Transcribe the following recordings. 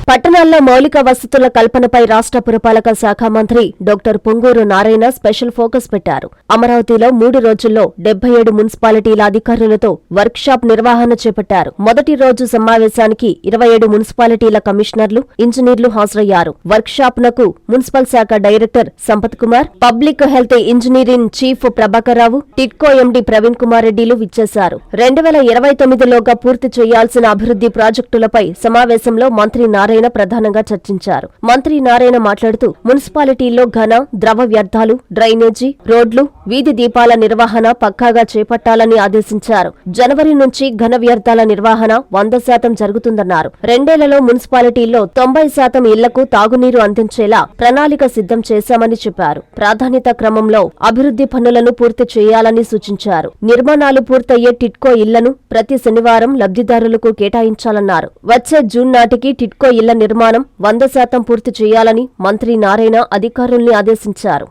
పట్టణాల్లో మౌలిక వసతుల కల్పనపై రాష్ట్ర పురపాలక శాఖ మంత్రి doctor Ponguru Narayana special focus పెట్టారు. అమరావతిలో 3 రోజుల్లో 77 మున్సిపాలిటీల అధికారులతో వర్క్ షాప్ నిర్వహణ చేపట్టారు. మొదటి రోజు సమావేశానికి 27 మున్సిపాలిటీల కమిషనర్లు, ఇంజనీర్లు హాజరయ్యారు. వర్క్ షాప్ నకు మున్సిపల్ శాఖ director Sampath Kumar, public health engineering chief Prabhakar Rao, TIDCO MD Praveen Kumar రెడ్డిలు విచ్చేశారు. 2029లోగా పూర్తి చేయాల్సిన అభివృద్ధి ప్రాజెక్టులపై సమావేశంలో మంత్రి నారాయణ ప్రధానంగా చర్చించారు. మంత్రి నారాయణ మాట్లాడుతూ మున్సిపాలిటీల్లో ఘన, ద్రవ వ్యర్థాలు, డ్రైనేజీ, రోడ్లు, వీధి దీపాల నిర్వహణ పక్కాగా చేపట్టాలని ఆదేశించారు. జనవరి నుంచి ఘన వ్యర్థాల నిర్వహణ 100% జరుగుతుందన్నారు. 2 ఏళ్లలో మున్సిపాలిటీల్లో 90% ఇళ్లకు తాగునీరు అందించేలా ప్రణాళిక సిద్ధం చేశామని చెప్పారు. ప్రాధాన్యత క్రమంలో అభివృద్ధి పనులను పూర్తి చేయాలని సూచించారు. నిర్మాణాలు పూర్తయ్యే టిడ్కో ఇళ్లను ప్రతి శనివారం లబ్ధిదారులకు కేటాయించాలన్నారు. వచ్చే జూన్ నాటికి టిడ్కో ఇళ్ల నిర్మాణం 100% పూర్తి చేయాలని మంత్రి నారాయణ అధికారుల్ని ఆదేశించారు.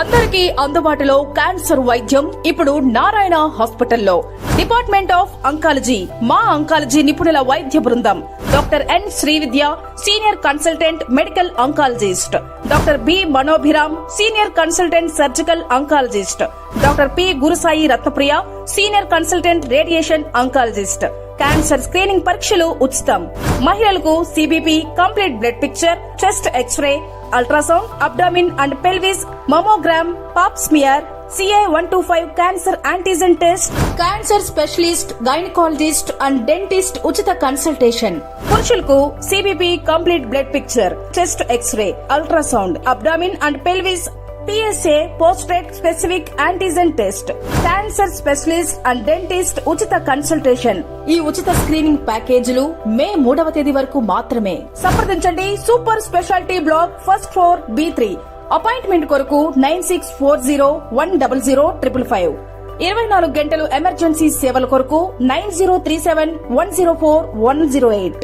అందరికీ అందుబాటులో క్యాన్సర్ వైద్యం ఇప్పుడు నారాయణ హాస్పిటల్లో. డిపార్ట్మెంట్ ఆఫ్ అంకాలజీ, మా అంకాలజీ నిపుణుల వైద్య బృందం. Doctor N Srividya, senior consultant medical oncologist. Doctor B Manobhiram, senior consultant surgical oncologist. Doctor P Gurusai Ratnapriya, senior consultant radiation oncologist. Cancer screening పరీక్షలు ఉచితం. మహిళలకు CBP, complete blood picture, chest X-ray, ultrasound, abdomen and pelvis, mammogram, pap smear, CA-125 cancer antigen test, cancer specialist, gynaecologist and dentist ఉచిత consultation. పురుషులకు CBP, complete blood picture, chest X-ray, ultrasound, abdomen and pelvis, PSA పోస్ట్రేట్ specific antigen test, cancer specialist and dentist ఉచిత consultation. ఈ ఉచిత screening ప్యాకేజీలు మే 3వ తేదీ వరకు మాత్రమే. సంప్రదించండి super speciality block, first floor, B3. Appointment కొరకు 9640100555. 24 గంటలు ఎమర్జెన్సీ సేవల కొరకు 9037104108.